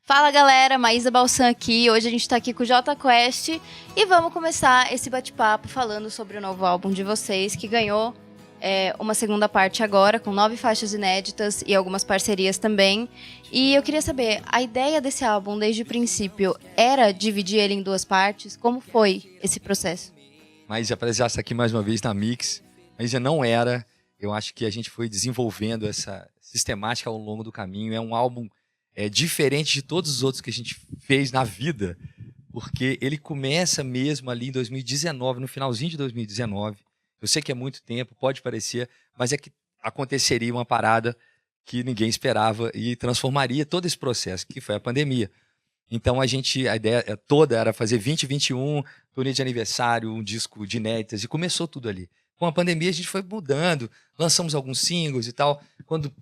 Fala galera, Maísa Balsan aqui. Hoje a gente tá aqui com o Jota Quest e vamos começar esse bate-papo falando sobre o novo álbum de vocês, que ganhou uma segunda parte agora, com 9 faixas inéditas e algumas parcerias também. E eu queria saber, a ideia desse álbum desde o princípio era dividir ele em 2 partes? Como foi esse processo? Maísa, prazer estar aqui mais uma vez na Mix. Maísa, não era. Eu acho que a gente foi desenvolvendo essa sistemática ao longo do caminho. É um álbum diferente de todos os outros que a gente fez na vida, porque ele começa mesmo ali em 2019, no finalzinho de 2019. Eu sei que é muito tempo, pode parecer, mas é que aconteceria uma parada que ninguém esperava e transformaria todo esse processo, que foi a pandemia. Então a ideia toda era fazer 2021, turnê de aniversário, um disco de inéditas, e começou tudo ali. Com a pandemia a gente foi mudando, lançamos alguns singles e tal. Quando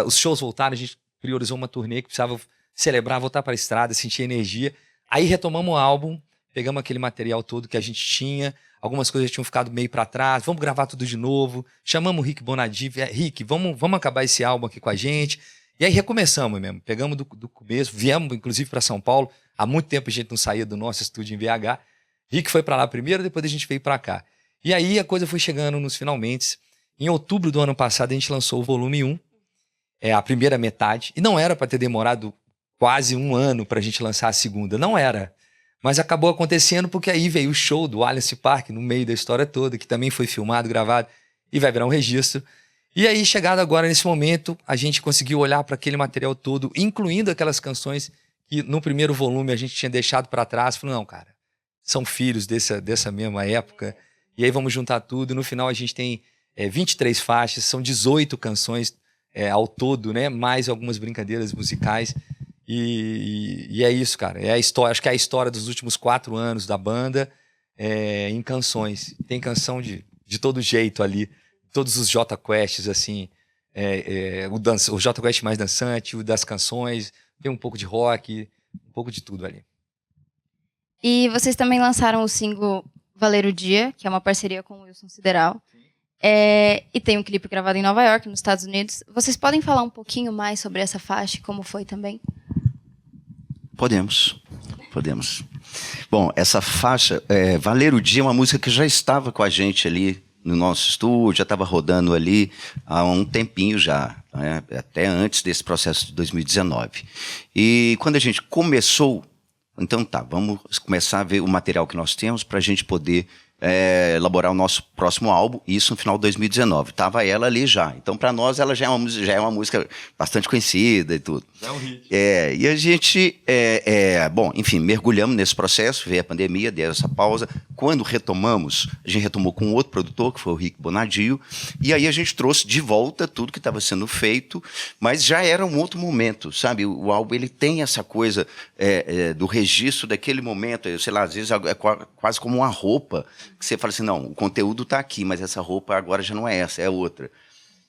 os shows voltaram, a gente priorizou uma turnê que precisava celebrar, voltar para a estrada, sentir energia. Aí retomamos o álbum, pegamos aquele material todo que a gente tinha, algumas coisas tinham ficado meio para trás, vamos gravar tudo de novo, chamamos o Rick Bonadio, Rick, vamos acabar esse álbum aqui com a gente. E aí recomeçamos mesmo, pegamos do começo, viemos inclusive para São Paulo, há muito tempo a gente não saía do nosso estúdio em BH. Rick foi para lá primeiro, depois a gente veio para cá. E aí a coisa foi chegando nos finalmente. Em outubro do ano passado a gente lançou o volume 1, a primeira metade, e não era para ter demorado quase um ano para a gente lançar a segunda, não era. Mas acabou acontecendo porque aí veio o show do Allianz Parque no meio da história toda, que também foi filmado, gravado, e vai virar um registro. E aí, chegado agora nesse momento, a gente conseguiu olhar para aquele material todo, incluindo aquelas canções que no primeiro volume a gente tinha deixado para trás. Falou, não, cara, são filhos dessa mesma época, e aí vamos juntar tudo. No final a gente tem 23 faixas, são 18 canções ao todo, né? Mais algumas brincadeiras musicais. E é isso, cara. É a história, acho que é a história dos últimos 4 anos da banda em canções. Tem canção de todo jeito ali. Todos os Jota Quests, assim. O Jota Quest mais dançante, o das canções. Tem um pouco de rock, um pouco de tudo ali. E vocês também lançaram o single Valer o Dia, que é uma parceria com o Wilson Sideral. E tem um clipe gravado em Nova York, nos Estados Unidos. Vocês podem falar um pouquinho mais sobre essa faixa e como foi também? Podemos. Bom, essa faixa, Valer o Dia, é uma música que já estava com a gente ali no nosso estúdio, já estava rodando ali há um tempinho já, né? Até antes desse processo de 2019. E quando a gente começou, então tá, vamos começar a ver o material que nós temos para a gente poder elaborar o nosso próximo álbum, isso no final de 2019. Tava ela ali já. Então, para nós, ela já é uma música bastante conhecida e tudo. É um hit. E a gente, bom, enfim, mergulhamos nesse processo, veio a pandemia, deu essa pausa. Quando retomamos, a gente retomou com outro produtor, que foi o Rick Bonadio, e aí a gente trouxe de volta tudo que estava sendo feito, mas já era um outro momento, sabe? O álbum, ele tem essa coisa do registro daquele momento, sei lá, às vezes é quase como uma roupa, que você fala assim, não, o conteúdo está aqui, mas essa roupa agora já não é essa, é outra.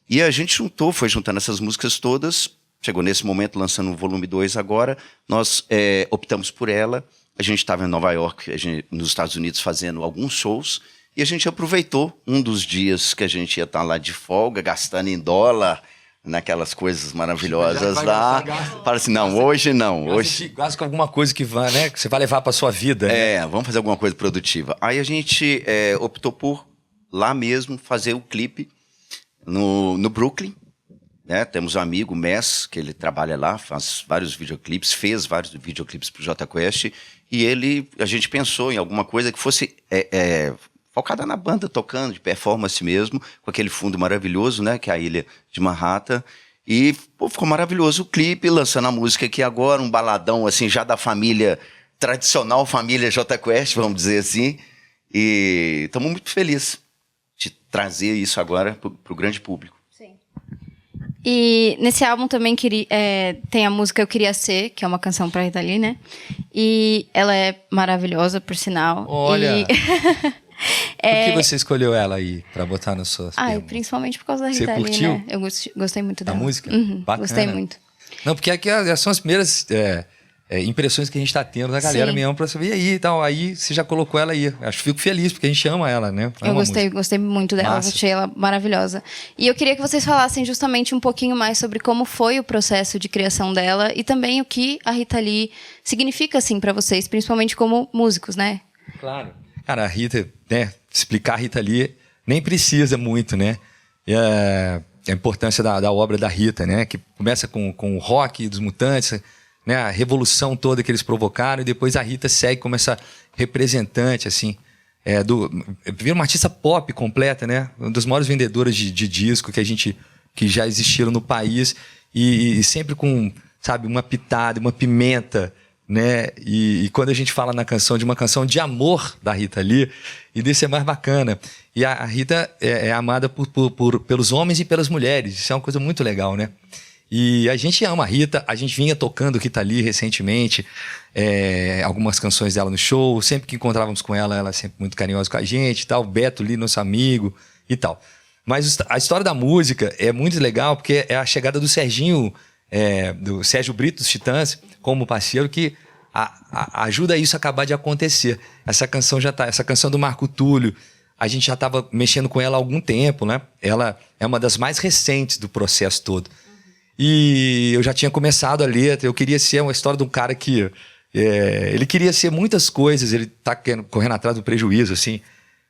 E a gente foi juntando essas músicas todas, chegou nesse momento lançando o volume 2 agora, nós optamos por ela, a gente estava em Nova York, nos Estados Unidos fazendo alguns shows, e a gente aproveitou um dos dias que a gente ia estar lá de folga, gastando em dólar, naquelas coisas maravilhosas lá. Fala assim, não, hoje não. Hoje quase com alguma coisa que vai, né? Que você vai levar para sua vida. Né? Vamos fazer alguma coisa produtiva. Aí a gente optou por lá mesmo fazer o clipe no Brooklyn. Né? Temos um amigo, Mess, que ele trabalha lá, faz vários videoclipes, fez vários videoclipes pro Jota Quest. E a gente pensou em alguma coisa que fosse focada na banda, tocando, de performance mesmo, com aquele fundo maravilhoso, né, que é a Ilha de Manhattan. E ficou maravilhoso o clipe, lançando a música aqui agora, um baladão assim, já da família tradicional, família Jota Quest, vamos dizer assim. E estamos muito felizes de trazer isso agora para o grande público. Sim. E nesse álbum também tem a música Eu Queria Ser, que é uma canção para Rita Lee, né? E ela é maravilhosa, por sinal. Olha... Por que você escolheu ela aí pra botar nas suas temas? Principalmente por causa da Rita Lee, né? Eu gostei muito dela. Da música? Uhum, Bacana. gostei muito. Não, porque aqui são as primeiras impressões que a gente tá tendo da galera Sim. mesmo pra saber, e aí e tal. Aí você já colocou ela aí. Acho que fico feliz, porque a gente ama ela, né? Eu gostei muito dela, Massa. achei ela maravilhosa. E eu queria que vocês falassem justamente um pouquinho mais sobre como foi o processo de criação dela e também o que a Rita Lee significa, assim, pra vocês, principalmente como músicos, né? Claro. Cara, a Rita, né? Explicar a Rita Lee nem precisa muito, né? A importância da obra da Rita, né? Que começa com o rock dos Mutantes, né? A revolução toda que eles provocaram, e depois a Rita segue como essa representante, assim, vira uma artista pop completa, né? Uma das maiores vendedoras de disco que já existiram no país, e sempre com, sabe, uma pitada, uma pimenta, né? E quando a gente fala na canção de uma canção de amor da Rita Lee, e desse é mais bacana. E a Rita é amada pelos homens e pelas mulheres. Isso é uma coisa muito legal, né? E a gente ama a Rita. A gente vinha tocando Rita Lee recentemente, algumas canções dela no show. Sempre que encontrávamos com ela, ela é sempre muito carinhosa com a gente e tal. Beto Lee, nosso amigo e tal. Mas a história da música é muito legal, porque é a chegada do Serginho, do Sérgio Brito, dos Titãs, como parceiro, que ajuda isso a acabar de acontecer. Essa canção do Marco Túlio, a gente já estava mexendo com ela há algum tempo, né? Ela é uma das mais recentes do processo todo. E eu já tinha começado a letra, eu queria ser uma história de um cara que... ele queria ser muitas coisas, ele tá correndo atrás do prejuízo, assim,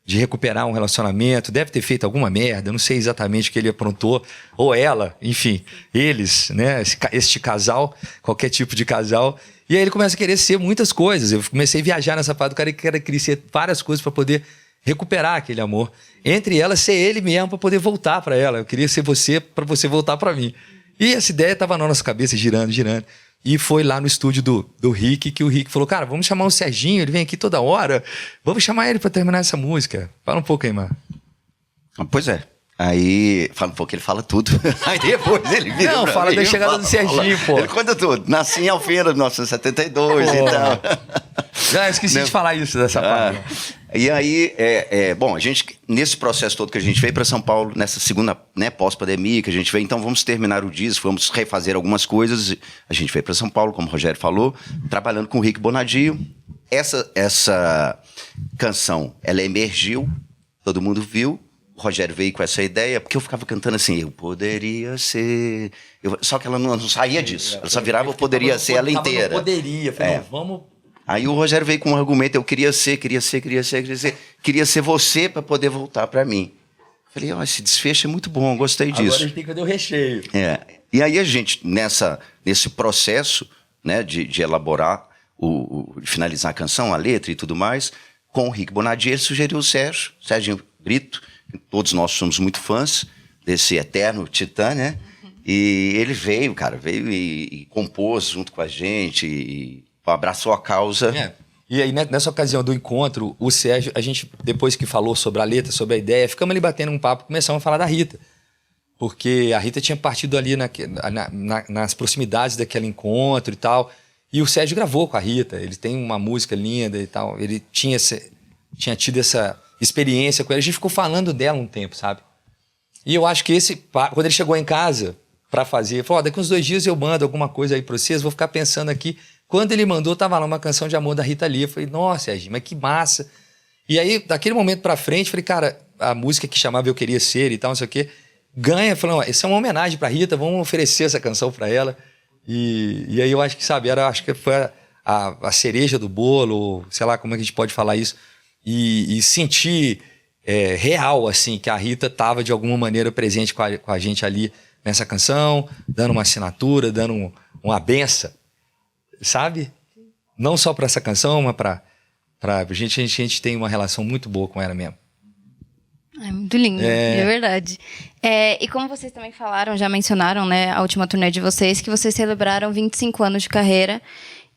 de recuperar um relacionamento, deve ter feito alguma merda, eu não sei exatamente o que ele aprontou, ou ela, enfim, eles, né? Este casal, qualquer tipo de casal. E aí ele começa a querer ser muitas coisas. Eu comecei a viajar nessa parte do cara que queria ser várias coisas para poder recuperar aquele amor. Entre elas, ser ele mesmo para poder voltar para ela. Eu queria ser você para você voltar para mim. E essa ideia estava na nossa cabeça, girando. E foi lá no estúdio do Rick, que o Rick falou, cara, vamos chamar o Serginho, ele vem aqui toda hora. Vamos chamar ele para terminar essa música. Fala um pouco aí, Mar. Pois é. Aí, fala um pouco, ele fala tudo. Aí depois ele vira. Não, fala da chegada do Serginho, pô. Ele conta tudo. Nasci em Alfeira, 1972 e tal. Já esqueci de falar isso dessa parte. E aí, bom, a gente, nesse processo todo que a gente veio para São Paulo, nessa segunda, né, pós-pandemia que a gente veio, então vamos terminar o disco, vamos refazer algumas coisas. A gente veio para São Paulo, como o Rogério falou, trabalhando com o Rick Bonadio. Essa canção, ela emergiu, todo mundo viu. O Rogério veio com essa ideia, porque eu ficava cantando assim, eu poderia ser... só que ela não saía disso, ela só virava eu poderia ser ela inteira. Poderia, falei, não, vamos... Aí o Rogério veio com um argumento, eu queria ser você para poder voltar para mim. Falei, esse desfecho é muito bom, gostei disso. Agora a gente tem que fazer o recheio. E aí a gente, nesse processo, né, de elaborar, de finalizar a canção, a letra e tudo mais, com o Rick Bonadio, ele sugeriu o Sérgio Brito, todos nós somos muito fãs desse eterno titã, né? E ele veio e compôs junto com a gente e abraçou a causa. E aí, nessa ocasião do encontro, o Sérgio, a gente, depois que falou sobre a letra, sobre a ideia, ficamos ali batendo um papo, começamos a falar da Rita. Porque a Rita tinha partido ali nas proximidades daquele encontro e tal. E o Sérgio gravou com a Rita, ele tem uma música linda e tal. Ele tinha tido essa experiência com ela. A gente ficou falando dela um tempo, sabe? E eu acho que quando ele chegou em casa pra fazer, ele falou, daqui uns 2 dias eu mando alguma coisa aí pra vocês, vou ficar pensando aqui. Quando ele mandou, tava lá uma canção de amor da Rita Lee. Eu falei, nossa, Serginho, mas que massa. E aí, daquele momento pra frente, falei, cara, a música que chamava Eu Queria Ser e tal, não sei o quê, ganha. Falei, isso é uma homenagem pra Rita, vamos oferecer essa canção pra ela. E aí eu acho que, sabe, acho que foi a cereja do bolo, sei lá como é que a gente pode falar isso, e sentir real, assim, que a Rita tava de alguma maneira presente com a gente ali nessa canção, dando uma assinatura, dando uma benção. Sabe? Não só para essa canção, mas para a gente tem uma relação muito boa com ela mesmo. É muito lindo, é verdade. E como vocês também falaram, já mencionaram, né, a última turnê de vocês, que vocês celebraram 25 anos de carreira.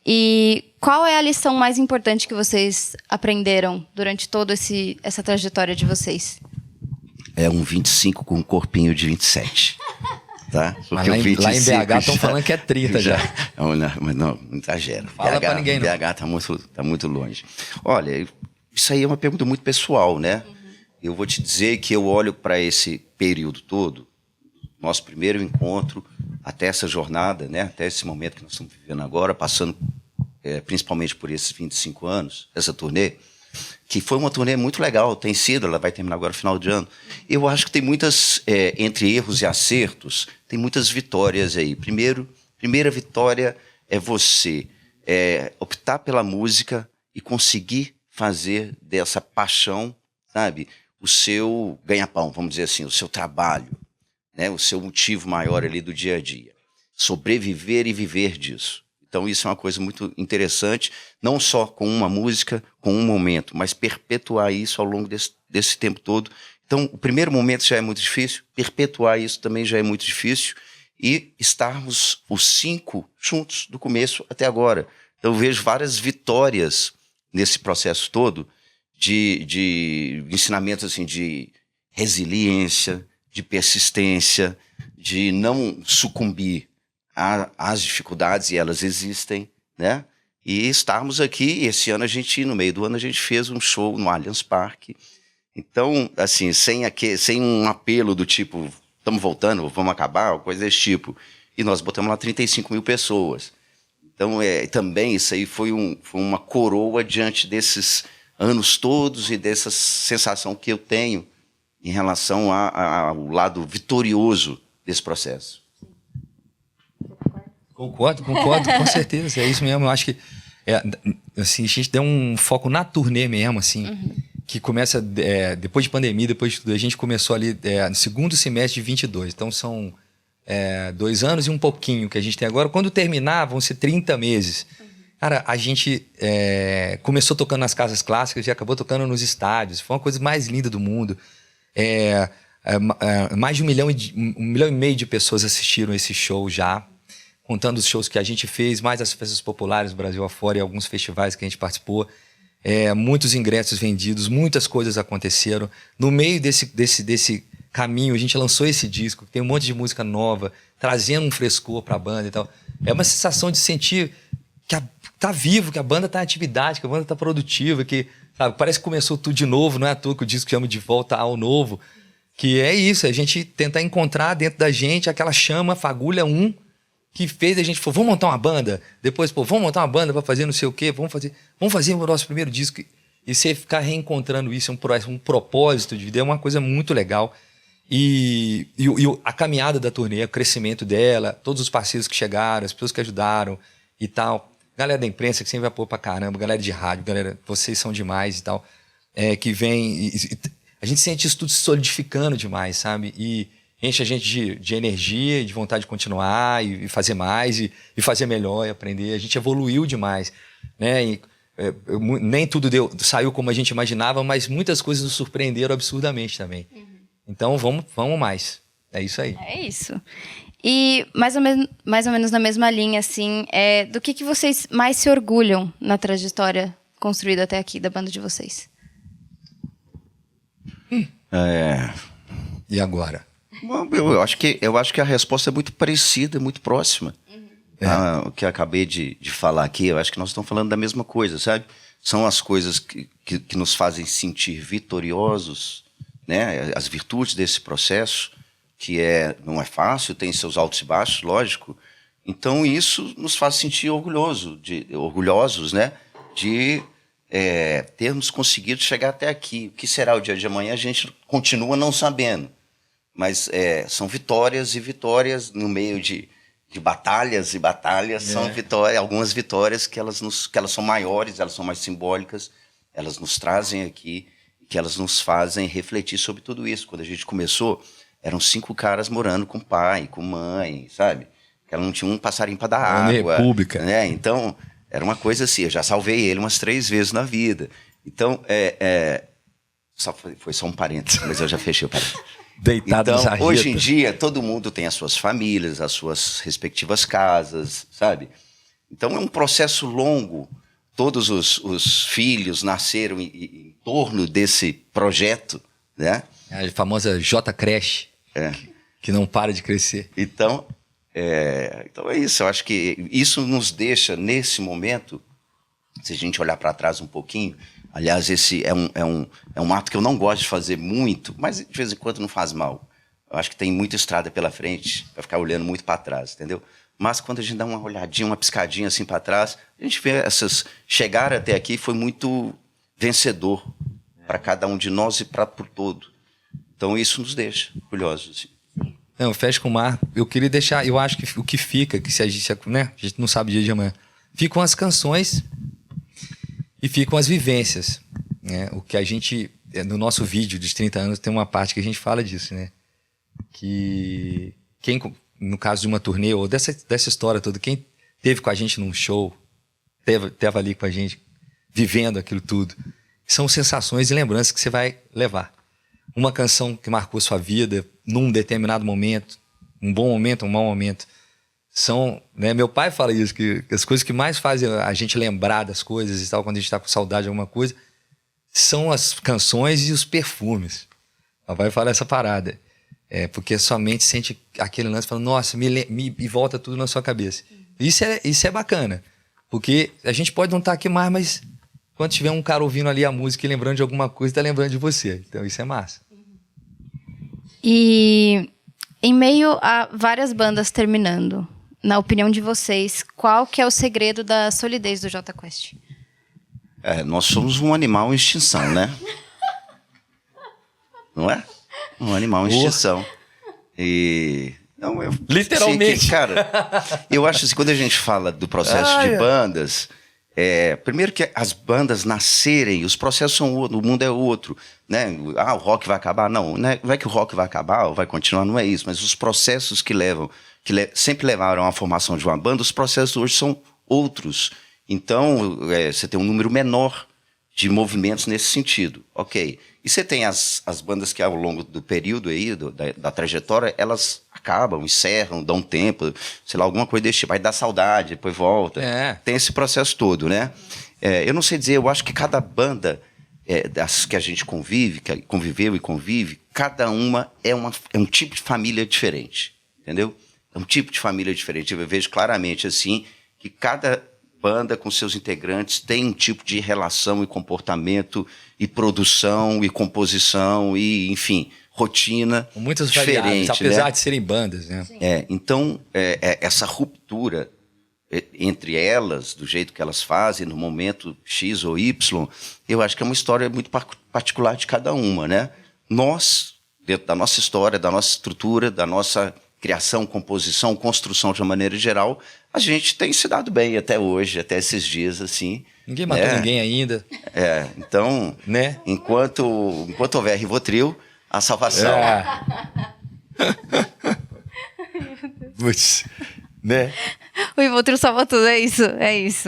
E qual é a lição mais importante que vocês aprenderam durante toda essa trajetória de vocês? É um 25 com um corpinho de 27. Tá? Mas lá em BH estão falando que é 30 já. Mas não exagera. Fala pra ninguém, não. BH tá muito longe. Olha, isso aí é uma pergunta muito pessoal, né? Eu vou te dizer que eu olho para esse período todo, nosso primeiro encontro, até essa jornada, né? Até esse momento que nós estamos vivendo agora, passando principalmente por esses 25 anos, essa turnê, que foi uma turnê muito legal, tem sido, ela vai terminar agora no final de ano. Eu acho que tem muitas, entre erros e acertos, tem muitas vitórias aí. Primeira vitória é você optar pela música e conseguir fazer dessa paixão, sabe, o seu ganha-pão, vamos dizer assim, o seu trabalho, né, o seu motivo maior ali do dia a dia. Sobreviver e viver disso. Então isso é uma coisa muito interessante, não só com uma música, com um momento, mas perpetuar isso ao longo desse tempo todo. Então o primeiro momento já é muito difícil, perpetuar isso também já é muito difícil, e estarmos os 5 juntos do começo até agora. Então eu vejo várias vitórias nesse processo todo de ensinamentos assim, de resiliência, de persistência, de não sucumbir às dificuldades, e elas existem, né? E estarmos aqui, esse ano no meio do ano, a gente fez um show no Allianz Parque. Então, assim, sem um apelo do tipo, estamos voltando, vamos acabar, coisa desse tipo. E nós botamos lá 35 mil pessoas. Então, também isso aí foi uma coroa diante desses anos todos e dessa sensação que eu tenho em relação ao lado vitorioso desse processo. Concordo, com certeza. É isso mesmo. Eu acho que assim, a gente deu um foco na turnê mesmo, assim, que começa depois de pandemia, depois de tudo. A gente começou ali no segundo semestre de 22. Então são 2 anos e um pouquinho que a gente tem agora. Quando terminar, vão ser 30 meses. Cara, a gente começou tocando nas casas clássicas e acabou tocando nos estádios. Foi uma coisa mais linda do mundo. Mais de 1,5 milhão de pessoas assistiram esse show já, contando os shows que a gente fez, mais as festas populares do Brasil afora e alguns festivais que a gente participou. Muitos ingressos vendidos, muitas coisas aconteceram. No meio desse caminho, a gente lançou esse disco, que tem um monte de música nova, trazendo um frescor para a banda e tal. É uma sensação de sentir que tá vivo, que a banda tá em atividade, que a banda tá produtiva, que, sabe, parece que começou tudo de novo, não é à toa que o disco chama De Volta ao Novo, que é isso, a gente tentar encontrar dentro da gente aquela chama, fagulha que fez a gente, vamos montar uma banda, depois, vamos montar uma banda para fazer não sei o quê, vamos fazer o nosso primeiro disco. E você ficar reencontrando isso, um propósito de vida, é uma coisa muito legal. E a caminhada da turnê, o crescimento dela, todos os parceiros que chegaram, as pessoas que ajudaram e tal. Galera da imprensa que sempre vai pôr pra caramba, galera de rádio, galera, vocês são demais e tal. Que vem... a gente sente isso tudo se solidificando demais, sabe? E enche a gente de energia e de vontade de continuar e fazer mais e fazer melhor e aprender. A gente evoluiu demais, né? Nem tudo saiu como a gente imaginava, mas muitas coisas nos surpreenderam absurdamente também. Então, vamos mais. É isso aí. É isso. E mais ou menos na mesma linha, assim, do que vocês mais se orgulham na trajetória construída até aqui da banda de vocês? E agora? Eu acho que a resposta é muito parecida, muito próxima. O que eu acabei de falar aqui, eu acho que nós estamos falando da mesma coisa, sabe? São as coisas que nos fazem sentir vitoriosos, né? As virtudes desse processo, que não é fácil, tem seus altos e baixos, lógico. Então isso nos faz sentir orgulhosos, né? De termos conseguido chegar até aqui. O que será o dia de amanhã, a gente continua não sabendo. Mas são vitórias e vitórias no meio de batalhas e batalhas. São algumas vitórias que elas são maiores, elas são mais simbólicas, elas nos trazem aqui, que elas nos fazem refletir sobre tudo isso. Quando a gente começou, eram 5 caras morando com pai, com mãe, sabe? Que ela não tinha um passarinho para dar água. República. Né? Então, era uma coisa assim, eu já salvei ele umas 3 vezes na vida. Então, foi só um parênteses, mas eu já fechei o parênteses. Deitado na sarjeta. Hoje em dia, todo mundo tem as suas famílias, as suas respectivas casas, sabe? Então, é um processo longo. Todos os filhos nasceram em torno desse projeto, né? A famosa J-Creche, que não para de crescer. Então é isso. Eu acho que isso nos deixa, nesse momento, se a gente olhar para trás um pouquinho, aliás, esse é um ato que eu não gosto de fazer muito, mas de vez em quando não faz mal. Eu acho que tem muita estrada pela frente para ficar olhando muito para trás, entendeu? mas quando a gente dá uma olhadinha, uma piscadinha assim para trás, a gente vê chegar até aqui foi muito vencedor para cada um de nós e por todo. Então isso nos deixa orgulhosos. Assim. Não, Fecha com o Mar, eu queria deixar, eu acho que o que fica, que se a gente, né, a gente não sabe o dia de amanhã, ficam as canções e ficam as vivências, né? O que a gente, no nosso vídeo de 30 anos, tem uma parte que a gente fala disso, né? Que quem, no caso de uma turnê ou dessa história toda, quem teve com a gente num show, teve ali com a gente, vivendo aquilo tudo, são sensações e lembranças que você vai levar. Uma canção que marcou sua vida num determinado momento, um bom momento, um mau momento. São, né, meu pai fala isso, que as coisas que mais fazem a gente lembrar das coisas e tal, quando a gente está com saudade de alguma coisa, são as canções e os perfumes. Meu pai fala essa parada. Porque a sua mente sente aquele lance, falando, nossa, me volta tudo na sua cabeça. Isso é bacana, porque a gente pode não estar aqui mais, mas quando tiver um cara ouvindo ali a música e lembrando de alguma coisa, está lembrando de você. Então isso é massa. E em meio a várias bandas terminando, na opinião de vocês, qual que é o segredo da solidez do Jota Quest? Nós somos um animal em extinção, né? Não é? Um animal em extinção. E... Não, literalmente. Cara, eu acho assim, quando a gente fala do processo de bandas... primeiro que as bandas nascerem, os processos são outros, o mundo é outro, né? O rock vai acabar? Não é que o rock vai acabar ou vai continuar, não é isso, mas os processos que sempre levaram à formação de uma banda, os processos hoje são outros. Então, você tem um número menor de movimentos nesse sentido, ok. E você tem as bandas que ao longo do período aí, da trajetória, elas acabam, encerram, dão tempo, sei lá, alguma coisa desse tipo, vai dar saudade, depois volta. Tem esse processo todo, né? Eu não sei dizer, eu acho que cada banda das que a gente conviveu e convive, cada uma é um tipo de família diferente, entendeu? É um tipo de família diferente. Eu vejo claramente, assim, que cada banda com seus integrantes tem um tipo de relação e comportamento e produção e composição e, enfim, rotina com muitas diferente, variáveis, apesar né? de serem bandas, né? Então, essa ruptura entre elas, do jeito que elas fazem, no momento X ou Y, eu acho que é uma história muito particular de cada uma, né? Nós, dentro da nossa história, da nossa estrutura, da nossa criação, composição, construção de uma maneira geral, a gente tem se dado bem até hoje, até esses dias, assim. Ninguém matou ninguém ainda. Então, né? Enquanto houver Rivotril, a salvação. Putz, né? O Rivotril salva tudo, é isso.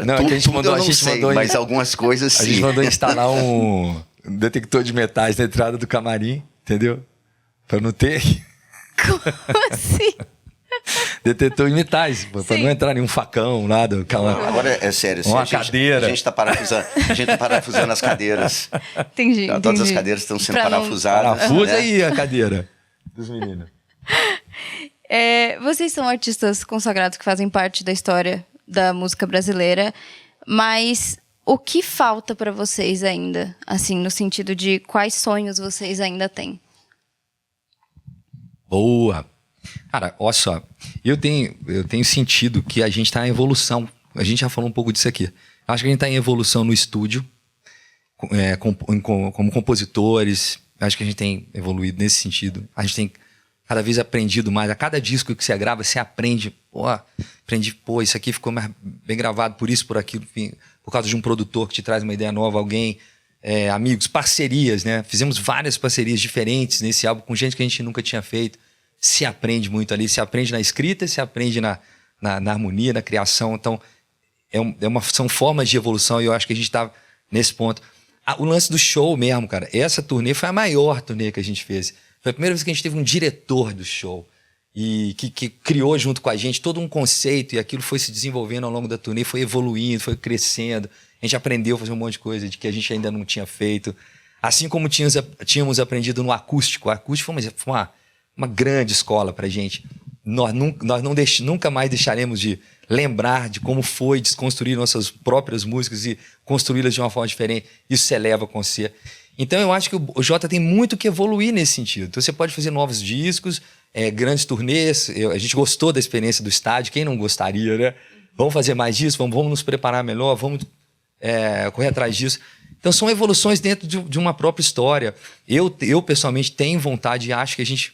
Não, tudo, a gente mandou, eu não sei, mas algumas coisas sim. A gente mandou instalar um detector de metais na entrada do camarim, entendeu? Pra não ter... Como assim? Detetor de metais, pra não entrar nenhum facão, nada. Agora é sério, uma cadeira. A gente tá parafusando as cadeiras. Entendi. Todas as cadeiras estão sendo parafusadas. Parafusa aí a cadeira dos meninos. Vocês são artistas consagrados que fazem parte da história da música brasileira, mas o que falta para vocês ainda? Assim, no sentido de quais sonhos vocês ainda têm? Boa! Cara, olha só, eu tenho sentido que a gente está em evolução. A gente já falou um pouco disso aqui. Acho que a gente está em evolução no estúdio, como compositores. Acho que a gente tem evoluído nesse sentido. A gente tem cada vez aprendido mais. A cada disco que você grava, você aprende. Isso aqui ficou mais bem gravado por isso, por aquilo. Enfim, por causa de um produtor que te traz uma ideia nova, alguém... amigos, parcerias, né? Fizemos várias parcerias diferentes nesse álbum com gente que a gente nunca tinha feito. Se aprende muito ali, se aprende na escrita, se aprende na harmonia, na criação. Então, são formas de evolução e eu acho que a gente está nesse ponto. O lance do show mesmo, cara. Essa turnê foi a maior turnê que a gente fez. Foi a primeira vez que a gente teve um diretor do show e que criou junto com a gente todo um conceito e aquilo foi se desenvolvendo ao longo da turnê, foi evoluindo, foi crescendo. A gente aprendeu a fazer um monte de coisa de que a gente ainda não tinha feito. Assim como tínhamos aprendido no acústico. O acústico foi uma grande escola pra gente. Nós nunca mais deixaremos de lembrar de como foi desconstruir nossas próprias músicas e construí-las de uma forma diferente. Isso se eleva com você. Então eu acho que o Jota tem muito que evoluir nesse sentido. Então você pode fazer novos discos, grandes turnês. A gente gostou da experiência do estádio, quem não gostaria, né? Vamos fazer mais disso, vamos nos preparar melhor, vamos correr atrás disso. Então são evoluções dentro de uma própria história. Eu pessoalmente tenho vontade e acho que a gente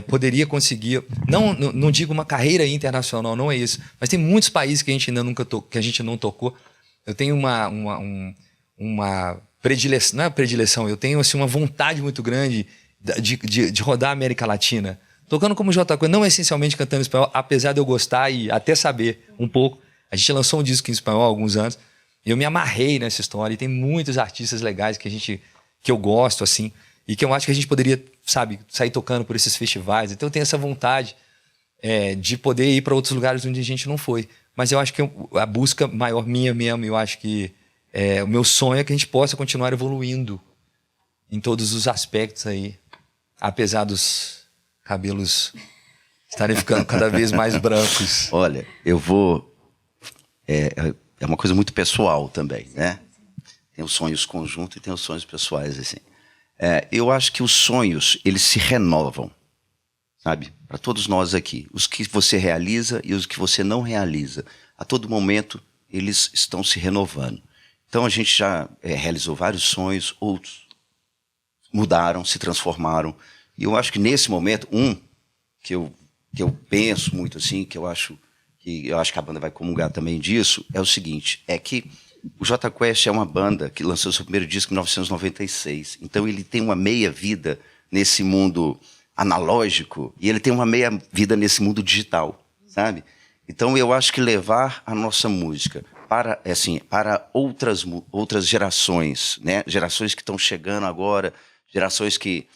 poderia conseguir, não digo uma carreira internacional, não é isso, mas tem muitos países que a gente ainda que a gente não tocou. Eu tenho uma predileção, não é predileção, eu tenho assim, uma vontade muito grande de rodar a América Latina. Tocando como Jota Quest, não essencialmente cantando em espanhol, apesar de eu gostar e até saber um pouco. A gente lançou um disco em espanhol há alguns anos, e eu me amarrei nessa história, e tem muitos artistas legais que eu gosto, assim, e que eu acho que a gente poderia, sabe, sair tocando por esses festivais. Então eu tenho essa vontade de poder ir para outros lugares onde a gente não foi. Mas eu acho que a busca maior minha mesmo, eu acho que o meu sonho é que a gente possa continuar evoluindo em todos os aspectos aí, apesar dos cabelos estarem ficando cada vez mais brancos. Olha, eu vou... É uma coisa muito pessoal também, né? Tem os sonhos conjuntos e tem os sonhos pessoais, assim. Eu acho que os sonhos, eles se renovam, sabe? Para todos nós aqui. Os que você realiza e os que você não realiza. A todo momento, eles estão se renovando. Então, a gente já realizou vários sonhos, outros mudaram, se transformaram. E eu acho que nesse momento, que eu penso muito assim, que eu acho que a banda vai comungar também disso, é o seguinte, é que o Jota Quest é uma banda que lançou seu primeiro disco em 1996. Então ele tem uma meia-vida nesse mundo analógico e ele tem uma meia-vida nesse mundo digital, sabe? Então eu acho que levar a nossa música para outras gerações, né? Gerações que estão chegando agora, gerações que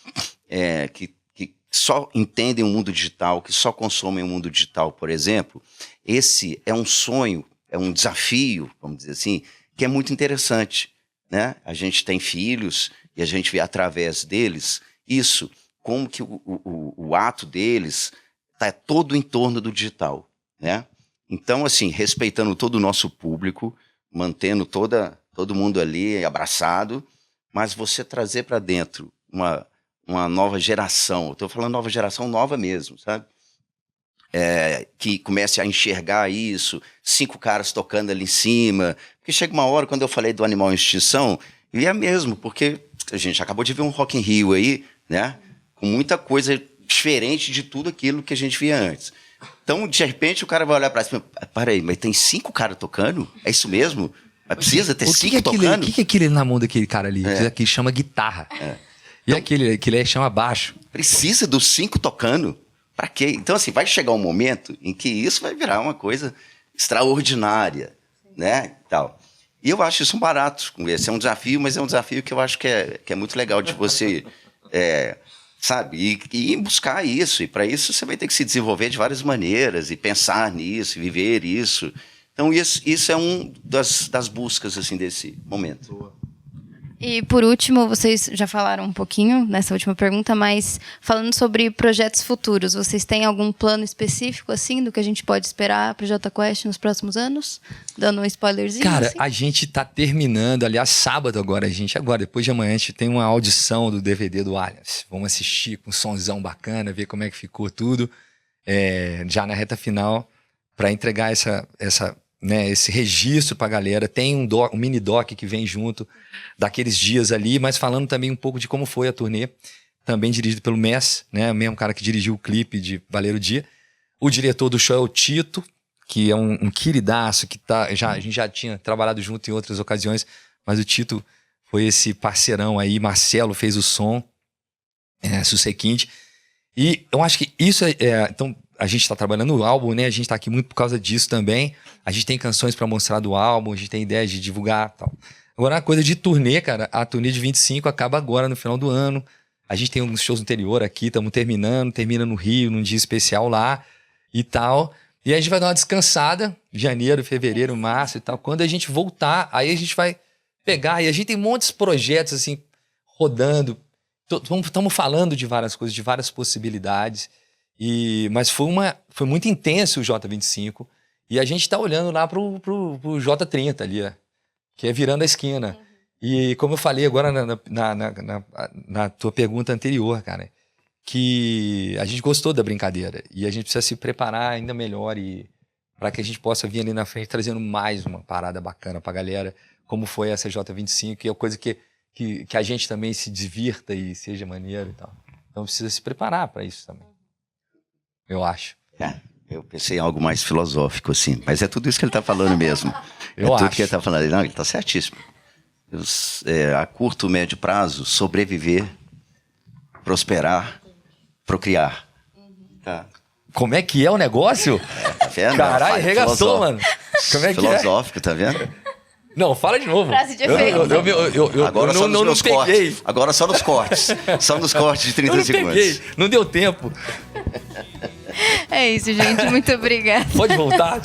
só entendem o mundo digital, que só consomem o mundo digital, por exemplo, esse é um sonho, é um desafio, vamos dizer assim, que é muito interessante, né? A gente tem filhos e a gente vê através deles isso, como que o ato deles está todo em torno do digital, né? Então, assim, respeitando todo o nosso público, mantendo todo mundo ali abraçado, mas você trazer para dentro uma nova geração, eu estou falando nova geração, nova mesmo, sabe? Que comece a enxergar isso, 5 caras tocando ali em cima, porque chega uma hora, quando eu falei do Animal em Extinção, e é mesmo, porque a gente acabou de ver um Rock in Rio aí, né? Com muita coisa diferente de tudo aquilo que a gente via antes. Então, de repente, o cara vai olhar para cima, peraí, mas tem 5 caras tocando? É isso mesmo? Mas precisa ter 5 tocando? O que é aquele na mão daquele cara ali? Que chama guitarra. E então, aquele chama baixo. Precisa dos 5 tocando? Pra quê? Então, assim, vai chegar um momento em que isso vai virar uma coisa extraordinária, né? Tal. E eu acho isso um barato. Esse é um desafio, mas é um desafio que eu acho que é muito legal de você, sabe? E buscar isso. E para isso você vai ter que se desenvolver de várias maneiras e pensar nisso, e viver isso. Então, isso é um das buscas, assim, desse momento. Boa. E, por último, vocês já falaram um pouquinho nessa última pergunta, mas falando sobre projetos futuros, vocês têm algum plano específico, assim, do que a gente pode esperar para o Jota Quest nos próximos anos? Dando um spoilerzinho, cara, assim? A gente tá terminando, aliás, sábado agora, depois de amanhã, a gente tem uma audição do DVD do Allianz. Vamos assistir com um sonzão bacana, ver como é que ficou tudo, já na reta final, para entregar esse registro pra galera. Tem um mini doc que vem junto daqueles dias ali, mas falando também um pouco de como foi a turnê, também dirigido pelo Mess, né? O mesmo cara que dirigiu o clipe de Valer o Dia. O diretor do show é o Tito, que é um queridaço, que a gente já tinha trabalhado junto em outras ocasiões, mas o Tito foi esse parceirão aí. Marcelo fez o som, Sussequinte. E eu acho que isso então, a gente está trabalhando no álbum, né? A gente está aqui muito por causa disso também. A gente tem canções para mostrar do álbum, a gente tem ideia de divulgar e tal. Agora, a coisa de turnê, cara, a turnê de 25 acaba agora, no final do ano. A gente tem uns shows no interior aqui, estamos termina no Rio, num dia especial lá e tal. E aí a gente vai dar uma descansada, janeiro, fevereiro, março e tal. Quando a gente voltar, aí a gente vai pegar. E a gente tem muitos projetos, assim, rodando. Estamos falando de várias coisas, de várias possibilidades. Mas foi muito intenso o J25. E a gente está olhando lá pro J30 ali, que é virando a esquina. E como eu falei agora na tua pergunta anterior, cara, que a gente gostou da brincadeira e a gente precisa se preparar ainda melhor e para que a gente possa vir ali na frente trazendo mais uma parada bacana pra galera, como foi essa J25, que é coisa que a gente também se divirta e seja maneiro e tal. Então precisa se preparar para isso também, eu acho. Eu pensei em algo mais filosófico, assim, mas é tudo isso que ele está falando mesmo. Eu tudo acho. que ele está falando. Não, ele está certíssimo. A curto, médio prazo, sobreviver, prosperar, procriar. Tá. Como é que é o negócio? Tá vendo? Caralho, arregaçou, mano. Como é que filosófico, tá vendo? Não, fala de novo. Frase de efeito. Agora só nos meus peguei. cortes. Agora só nos cortes. Só nos cortes de 30 Eu não segundos. peguei, não deu tempo. É isso, gente. Muito obrigada. Pode voltar?